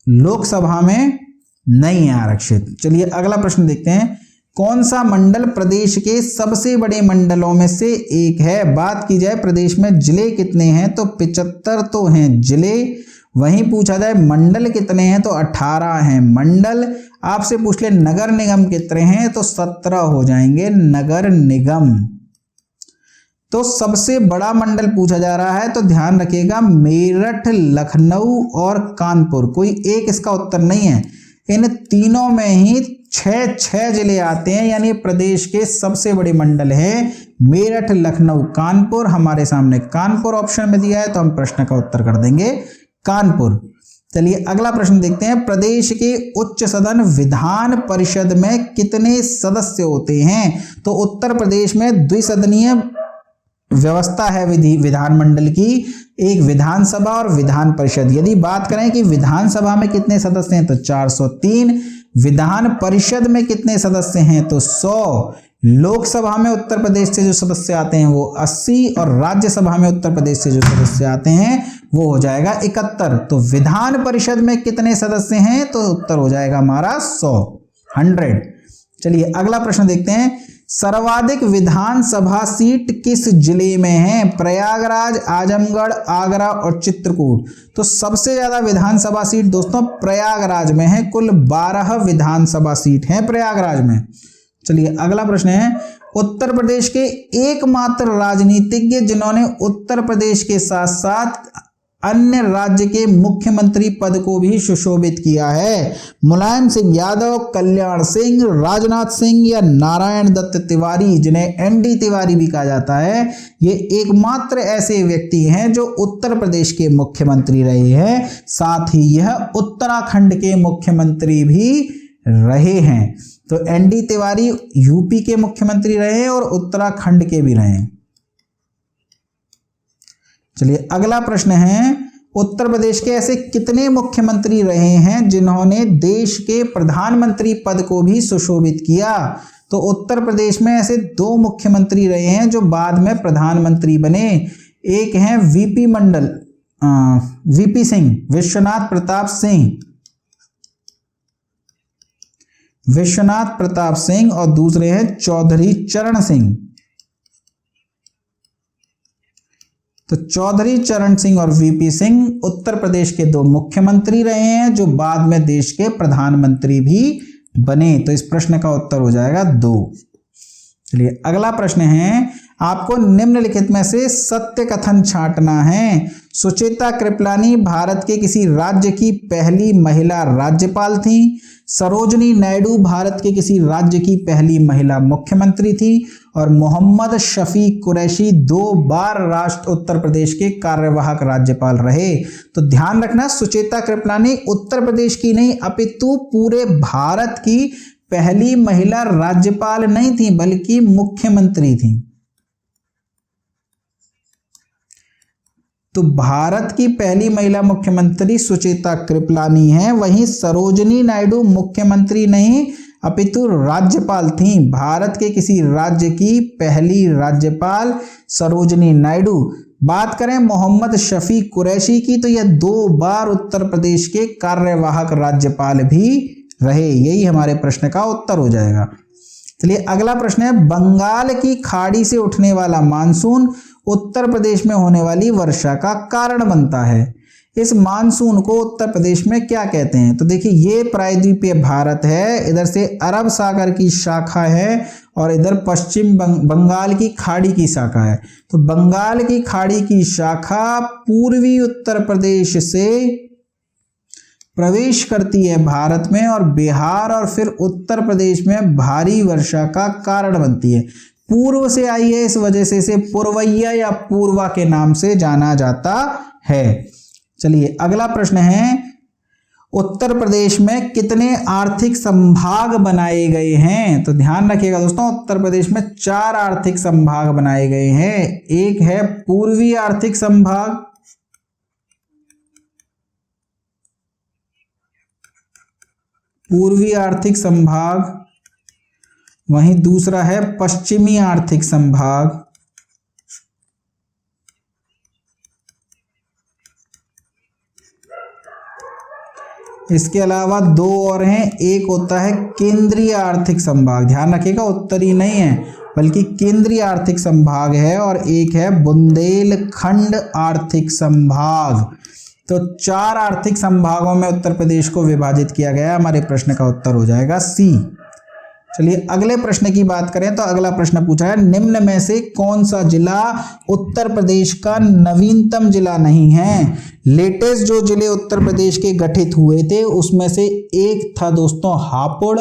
लोकसभा में नहीं है आरक्षित। चलिए अगला प्रश्न देखते हैं। कौन सा मंडल प्रदेश के सबसे बड़े मंडलों में से एक है? बात की जाए प्रदेश में जिले कितने हैं तो 75 तो हैं जिले वहीं पूछा जाए मंडल कितने हैं तो 18 हैं मंडल। आपसे पूछ ले नगर निगम कितने हैं तो 17 हो जाएंगे नगर निगम। तो सबसे बड़ा मंडल पूछा जा रहा है तो ध्यान रखिएगा मेरठ, लखनऊ और कानपुर, कोई एक इसका उत्तर नहीं है। इन तीनों में ही 6 जिले आते हैं, यानी प्रदेश के सबसे बड़े मंडल हैं मेरठ, लखनऊ, कानपुर। हमारे सामने कानपुर ऑप्शन में दिया है तो हम प्रश्न का उत्तर कर देंगे कानपुर। चलिए अगला प्रश्न देखते हैं। प्रदेश के उच्च सदन विधान परिषद में कितने सदस्य होते हैं तो उत्तर प्रदेश में द्विसदनीय व्यवस्था है विधानमंडल की, एक विधानसभा और विधान परिषद। यदि बात करें कि विधानसभा में कितने सदस्य हैं तो 403, विधान परिषद में कितने सदस्य हैं तो 100, लोकसभा में उत्तर प्रदेश से जो सदस्य आते हैं वो 80 और राज्यसभा में उत्तर प्रदेश से जो सदस्य आते हैं वो हो जाएगा 71। तो विधान परिषद में कितने सदस्य हैं तो उत्तर हो जाएगा हमारा 100। चलिए अगला प्रश्न देखते हैं। सर्वाधिक विधानसभा सीट किस जिले में है? प्रयागराज, आजमगढ़, आगरा और चित्रकूट। तो सबसे ज्यादा विधानसभा सीट दोस्तों प्रयागराज में है, कुल 12 विधानसभा सीट हैं प्रयागराज में। चलिए अगला प्रश्न है। उत्तर प्रदेश के एकमात्र राजनीतिज्ञ जिन्होंने उत्तर प्रदेश के साथ साथ अन्य राज्य के मुख्यमंत्री पद को भी सुशोभित किया है, मुलायम सिंह यादव, कल्याण सिंह, राजनाथ सिंह या नारायण दत्त तिवारी, जिन्हें एनडी तिवारी भी कहा जाता है, ये एकमात्र ऐसे व्यक्ति हैं जो उत्तर प्रदेश के मुख्यमंत्री रहे हैं, साथ ही यह उत्तराखंड के मुख्यमंत्री भी रहे हैं। तो एनडी तिवारी यूपी के मुख्यमंत्री रहे और उत्तराखंड के भी रहे। चलिए अगला प्रश्न है। उत्तर प्रदेश के ऐसे कितने मुख्यमंत्री रहे हैं जिन्होंने देश के प्रधानमंत्री पद को भी सुशोभित किया? तो उत्तर प्रदेश में ऐसे 2 मुख्यमंत्री रहे हैं जो बाद में प्रधानमंत्री बने। एक हैं वीपी सिंह, विश्वनाथ प्रताप सिंह और दूसरे हैं चौधरी चरण सिंह। तो चौधरी चरण सिंह और वीपी सिंह उत्तर प्रदेश के 2 मुख्यमंत्री रहे हैं जो बाद में देश के प्रधानमंत्री भी बने। तो इस प्रश्न का उत्तर हो जाएगा 2। चलिए अगला प्रश्न है। आपको निम्नलिखित में से सत्य कथन छांटना है। सुचेता कृपलानी भारत के किसी राज्य की पहली महिला राज्यपाल थी। सरोजनी नायडू भारत के किसी राज्य की पहली महिला मुख्यमंत्री थी। और मोहम्मद शफी कुरैशी 2 बार राष्ट्र उत्तर प्रदेश के कार्यवाहक राज्यपाल रहे। तो ध्यान रखना, सुचेता कृपलानी उत्तर प्रदेश की नहीं अपितु पूरे भारत की पहली महिला राज्यपाल नहीं थी बल्कि मुख्यमंत्री थी। तो भारत की पहली महिला मुख्यमंत्री सुचेता कृपलानी है। वहीं सरोजनी नायडू मुख्यमंत्री नहीं अपितु राज्यपाल थी। भारत के किसी राज्य की पहली राज्यपाल सरोजनी नायडू। बात करें मोहम्मद शफी कुरैशी की तो यह 2 बार उत्तर प्रदेश के कार्यवाहक राज्यपाल भी रहे। यही हमारे प्रश्न का उत्तर हो जाएगा। चलिए अगला प्रश्न है। बंगाल की खाड़ी से उठने वाला मानसून उत्तर प्रदेश में होने वाली वर्षा का कारण बनता है। इस मानसून को उत्तर प्रदेश में क्या कहते हैं? तो देखिए ये प्रायद्वीपीय भारत है, इधर से अरब सागर की शाखा है और इधर पश्चिम बंगाल की खाड़ी की शाखा है। तो बंगाल की खाड़ी की शाखा पूर्वी उत्तर प्रदेश से प्रवेश करती है भारत में और बिहार और फिर उत्तर प्रदेश में भारी वर्षा का कारण बनती है। पूर्व से आई है, इस वजह से इसे पूर्वैया या पूर्वा के नाम से जाना जाता है। चलिए अगला प्रश्न है। उत्तर प्रदेश में कितने आर्थिक संभाग बनाए गए हैं? तो ध्यान रखिएगा दोस्तों, उत्तर प्रदेश में 4 आर्थिक संभाग बनाए गए हैं। एक है पूर्वी आर्थिक संभाग, वहीं दूसरा है पश्चिमी आर्थिक संभाग, इसके अलावा 2 और हैं। एक होता है केंद्रीय आर्थिक संभाग, ध्यान रखिएगा उत्तरी नहीं है बल्कि केंद्रीय आर्थिक संभाग है, और एक है बुंदेलखंड आर्थिक संभाग। तो 4 आर्थिक संभागों में उत्तर प्रदेश को विभाजित किया गया है। हमारे प्रश्न का उत्तर हो जाएगा सी। चलिए अगले प्रश्न की बात करें तो अगला प्रश्न पूछा है, निम्न में से कौन सा जिला उत्तर प्रदेश का नवीनतम जिला नहीं है। लेटेस्ट जो जिले उत्तर प्रदेश के गठित हुए थे उसमें से एक था दोस्तों हापुड़,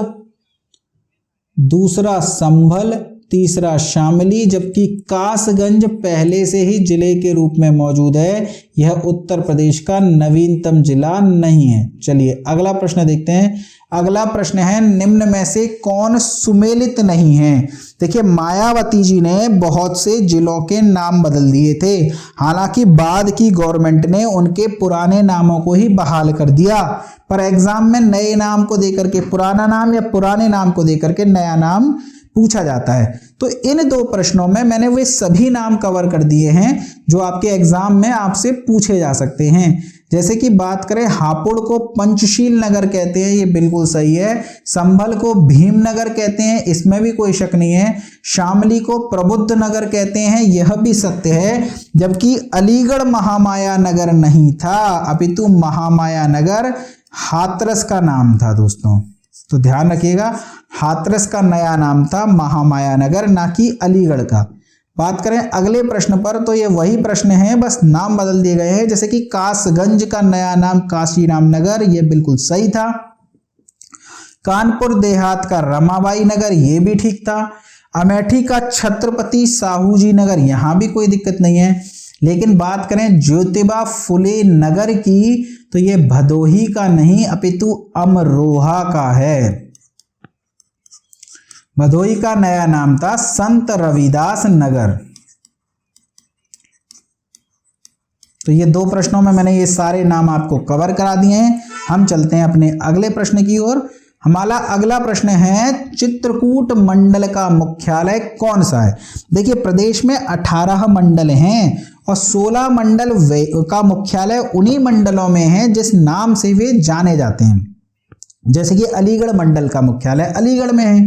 दूसरा संभल, तीसरा शामली, जबकि कासगंज पहले से ही जिले के रूप में मौजूद है। यह उत्तर प्रदेश का नवीनतम जिला नहीं है। चलिए अगला प्रश्न देखते हैं। अगला प्रश्न है, निम्न में से कौन सुमेलित नहीं है। देखिए मायावती जी ने बहुत से जिलों के नाम बदल दिए थे, हालांकि बाद की गवर्नमेंट ने उनके पुराने नामों को ही बहाल कर दिया, पर एग्जाम में नए नाम को देकर के पुराना नाम या पुराने नाम को देकर के नया नाम पूछा जाता है। तो इन 2 प्रश्नों में मैंने वे सभी नाम कवर कर दिए हैं जो आपके एग्जाम में आपसे पूछे जा सकते हैं। जैसे कि बात करें, हापुड़ को पंचशील नगर कहते हैं, ये बिल्कुल सही है। संभल को भीमनगर कहते हैं, इसमें भी कोई शक नहीं है। शामली को प्रबुद्ध नगर कहते हैं, यह भी सत्य है। जबकि अलीगढ़ महामाया नगर नहीं था, अपितु महामाया नगर हाथरस का नाम था दोस्तों। तो ध्यान रखिएगा, हाथरस का नया नाम था महामाया नगर, ना कि अलीगढ़ का। बात करें अगले प्रश्न पर तो ये वही प्रश्न है, बस नाम बदल दिए गए हैं। जैसे कि कासगंज का नया नाम काशीराम नगर, ये बिल्कुल सही था। कानपुर देहात का रमाबाई नगर, ये भी ठीक था। अमेठी का छत्रपति साहू जी नगर, यहां भी कोई दिक्कत नहीं है। लेकिन बात करें ज्योतिबा फुले नगर की तो ये भदोही का नहीं अपितु अमरोहा का है। भदोही का नया नाम था संत रविदास नगर। तो ये 2 प्रश्नों में मैंने ये सारे नाम आपको कवर करा दिए हैं। हम चलते हैं अपने अगले प्रश्न की ओर। हमारा अगला प्रश्न है, चित्रकूट मंडल का मुख्यालय कौन सा है। देखिए प्रदेश में 18 मंडल हैं और 16 मंडल का मुख्यालय उन्हीं मंडलों में है जिस नाम से वे जाने जाते हैं। जैसे कि अलीगढ़ मंडल का मुख्यालय अलीगढ़ में है,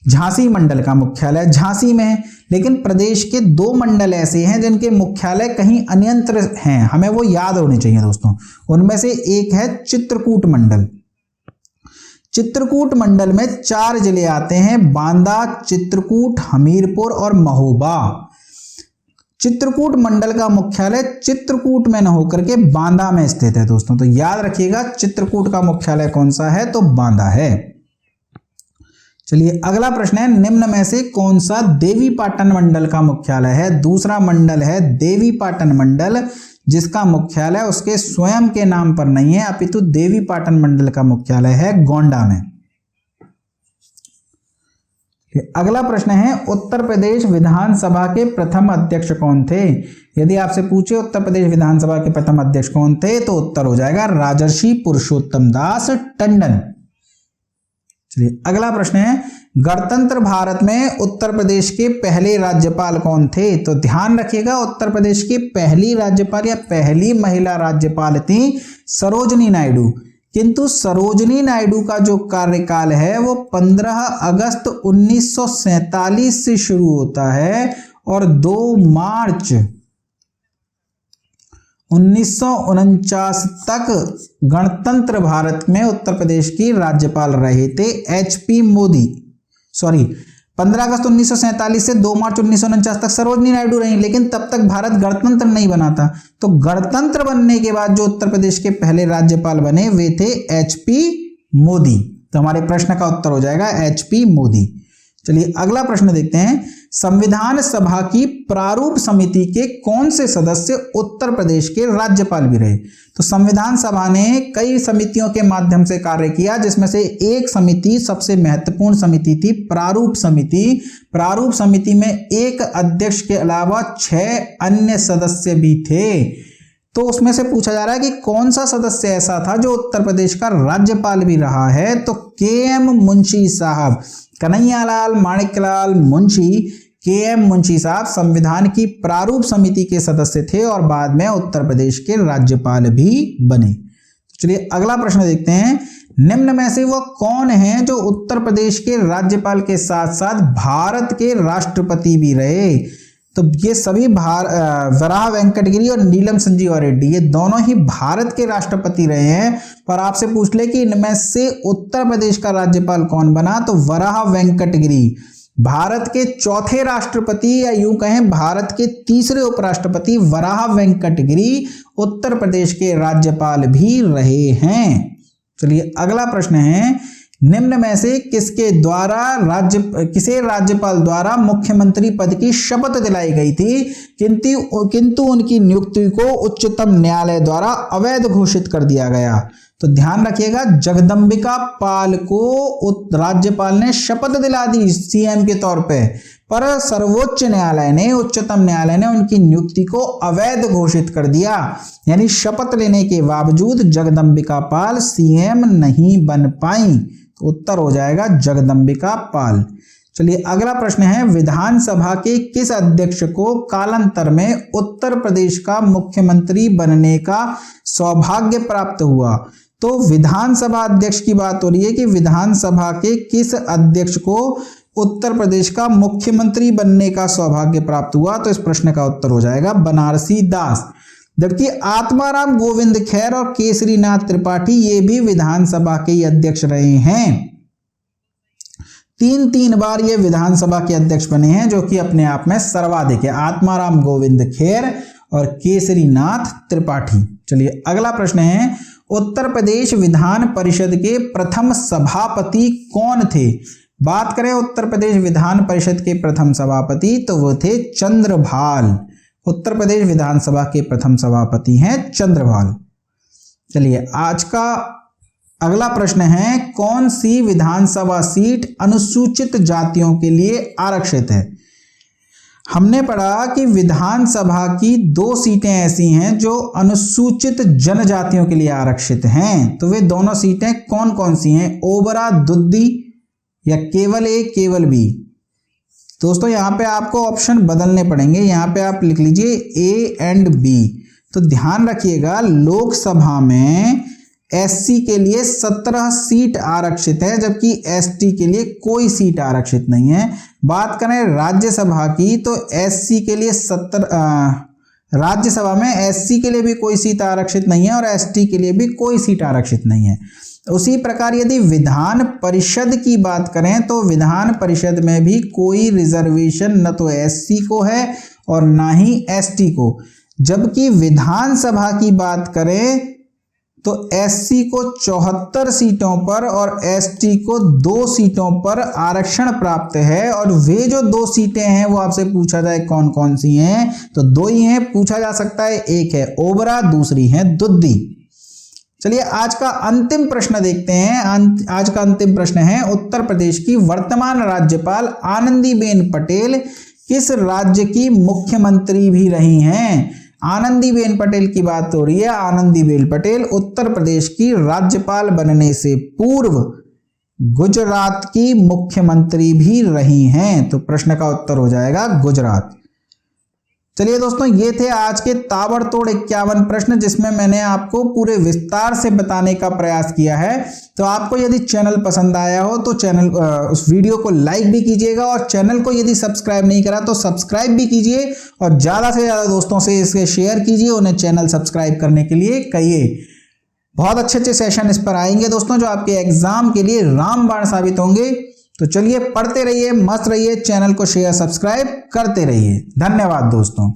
झांसी मंडल का मुख्यालय झांसी में है। लेकिन प्रदेश के 2 मंडल ऐसे हैं जिनके मुख्यालय कहीं अन्यत्र हैं, हमें वो याद होने चाहिए दोस्तों। उनमें से एक है चित्रकूट मंडल। चित्रकूट मंडल में 4 जिले आते हैं, बांदा, चित्रकूट, हमीरपुर और महोबा। चित्रकूट मंडल का मुख्यालय चित्रकूट में न होकर के बांदा में स्थित है दोस्तों। तो याद रखिएगा चित्रकूट का मुख्यालय कौन सा है, तो बांदा है। चलिए अगला प्रश्न है, निम्न में से कौन सा देवीपाटन मंडल का मुख्यालय है। दूसरा मंडल है देवीपाटन मंडल, जिसका मुख्यालय उसके स्वयं के नाम पर नहीं है अपितु देवीपाटन मंडल का मुख्यालय है गोंडा में। अगला प्रश्न है, उत्तर प्रदेश विधानसभा के प्रथम अध्यक्ष कौन थे। यदि आपसे पूछे उत्तर प्रदेश विधानसभा के प्रथम अध्यक्ष कौन थे तो उत्तर हो जाएगा राजर्षि पुरुषोत्तम दास टंडन। चलिए अगला प्रश्न है, गणतंत्र भारत में उत्तर प्रदेश के पहले राज्यपाल कौन थे। तो ध्यान रखिएगा उत्तर प्रदेश की पहली राज्यपाल या पहली महिला राज्यपाल थी सरोजनी नायडू। किंतु सरोजनी नायडू का जो कार्यकाल है वो 15 अगस्त 1947 से शुरू होता है और 2 मार्च 1949 तक गणतंत्र भारत में उत्तर प्रदेश की राज्यपाल रहे थे HP मोदी। 15 अगस्त 1947 से 2 मार्च 1949 तक सरोजनी नायडू रही, लेकिन तब तक भारत गणतंत्र नहीं बना था। तो गणतंत्र बनने के बाद जो उत्तर प्रदेश के पहले राज्यपाल बने वे थे HP मोदी। तो हमारे प्रश्न का उत्तर हो जाएगा HP मोदी। चलिए अगला प्रश्न देखते हैं, संविधान सभा की प्रारूप समिति के कौन से सदस्य उत्तर प्रदेश के राज्यपाल भी रहे। तो संविधान सभा ने कई समितियों के माध्यम से कार्य किया, जिसमें से एक समिति सबसे महत्वपूर्ण समिति थी प्रारूप समिति। प्रारूप समिति में एक अध्यक्ष के अलावा 6 अन्य सदस्य भी थे। तो उसमें से पूछा जा रहा है कि कौन सा सदस्य ऐसा था जो उत्तर प्रदेश का राज्यपाल भी रहा है। तो KM मुंशी साहब, कन्हैयालाल माणिक्यलाल मुंशी, KM मुंशी साहब संविधान की प्रारूप समिति के सदस्य थे और बाद में उत्तर प्रदेश के राज्यपाल भी बने। चलिए अगला प्रश्न देखते हैं, निम्न में से वह कौन है जो उत्तर प्रदेश के राज्यपाल के साथ साथ भारत के राष्ट्रपति भी रहे। तो ये सभी वराह वेंकटगिरी और नीलम संजीवा रेड्डी ये दोनों ही भारत के राष्ट्रपति रहे हैं। पर आपसे पूछ ले कि इनमें से उत्तर प्रदेश का राज्यपाल कौन बना, तो वराह वेंकटगिरी भारत के चौथे राष्ट्रपति या यूं कहें भारत के तीसरे उपराष्ट्रपति वराह वेंकटगिरी उत्तर प्रदेश के राज्यपाल भी रहे हैं। चलिए अगला प्रश्न है, निम्न में से किसे राज्यपाल द्वारा मुख्यमंत्री पद की शपथ दिलाई गई थी किंतु उनकी नियुक्ति को उच्चतम न्यायालय द्वारा अवैध घोषित कर दिया गया। तो ध्यान रखिएगा, जगदंबिका पाल को राज्यपाल ने शपथ दिला दी सीएम के तौर पे, पर सर्वोच्च न्यायालय ने, उच्चतम न्यायालय ने उनकी नियुक्ति को अवैध घोषित कर दिया। यानी शपथ लेने के बावजूद जगदंबिका पाल सीएम नहीं बन पाई। तो उत्तर हो जाएगा जगदंबिका पाल। चलिए अगला प्रश्न है, विधानसभा के किस अध्यक्ष को कालांतर में उत्तर प्रदेश का मुख्यमंत्री बनने का सौभाग्य प्राप्त हुआ। तो विधानसभा अध्यक्ष की बात हो रही है कि विधानसभा के किस अध्यक्ष को उत्तर प्रदेश का मुख्यमंत्री बनने का सौभाग्य प्राप्त हुआ। तो इस प्रश्न का उत्तर हो जाएगा बनारसी दास। जबकि आत्माराम गोविंद खेर और केसरीनाथ त्रिपाठी ये भी विधानसभा के अध्यक्ष रहे हैं। तीन बार ये विधानसभा के अध्यक्ष बने हैं, जो कि अपने आप में सर्वाधिक है, आत्माराम गोविंद खेर और केसरीनाथ त्रिपाठी। चलिए अगला प्रश्न है, उत्तर प्रदेश विधान परिषद के प्रथम सभापति कौन थे। बात करें उत्तर प्रदेश विधान परिषद के प्रथम सभापति, तो वो थे चंद्रभाल। उत्तर प्रदेश विधानसभा के प्रथम सभापति हैं चंद्रभाल। चलिए आज का अगला प्रश्न है, कौन सी विधानसभा सीट अनुसूचित जातियों के लिए आरक्षित है। हमने पढ़ा कि विधानसभा की 2 सीटें ऐसी हैं जो अनुसूचित जनजातियों के लिए आरक्षित हैं। तो वे दोनों सीटें कौन कौन सी हैं, ओबरा, दुद्दी या केवल ए केवल बी। दोस्तों यहाँ पे आपको ऑप्शन बदलने पड़ेंगे, यहाँ पे आप लिख लीजिए ए एंड बी। तो ध्यान रखिएगा, लोकसभा में एससी के लिए 17 सीट आरक्षित है, जबकि एसटी के लिए कोई सीट आरक्षित नहीं है। बात करें राज्यसभा की, तो एससी के लिए राज्यसभा में एससी के लिए भी कोई सीट आरक्षित नहीं है और एसटी के लिए भी कोई सीट आरक्षित नहीं है। उसी प्रकार यदि विधान परिषद की बात करें, तो विधान परिषद में भी कोई रिजर्वेशन न तो एससी को है और ना ही एसटी को। जबकि विधानसभा की बात करें तो एससी को 74 सीटों पर और एसटी को 2 सीटों पर आरक्षण प्राप्त है। और वे जो 2 सीटें हैं वो आपसे पूछा जाए कौन कौन सी हैं, तो 2 ही हैं पूछा जा सकता है, एक है ओबरा, दूसरी है दुद्दी। चलिए आज का अंतिम प्रश्न देखते हैं। आज का अंतिम प्रश्न है, उत्तर प्रदेश की वर्तमान राज्यपाल आनंदीबेन पटेल किस राज्य की मुख्यमंत्री भी रही हैं। आनंदीबेन पटेल की बात हो रही है। आनंदीबेन पटेल उत्तर प्रदेश की राज्यपाल बनने से पूर्व गुजरात की मुख्यमंत्री भी रही हैं। तो प्रश्न का उत्तर हो जाएगा गुजरात। चलिए दोस्तों, ये थे आज के ताबड़तोड़ 51 प्रश्न, जिसमें मैंने आपको पूरे विस्तार से बताने का प्रयास किया है। तो आपको यदि चैनल पसंद आया हो तो उस वीडियो को लाइक भी कीजिएगा, और चैनल को यदि सब्सक्राइब नहीं करा तो सब्सक्राइब भी कीजिए, और ज़्यादा से ज़्यादा दोस्तों से इसके शेयर कीजिए, उन्हें चैनल सब्सक्राइब करने के लिए कहिए। बहुत अच्छे सेशन इस पर आएंगे दोस्तों, जो आपके एग्जाम के लिए रामबाण साबित होंगे। तो चलिए पढ़ते रहिए, मस्त रहिए, चैनल को शेयर सब्सक्राइब करते रहिए। धन्यवाद दोस्तों।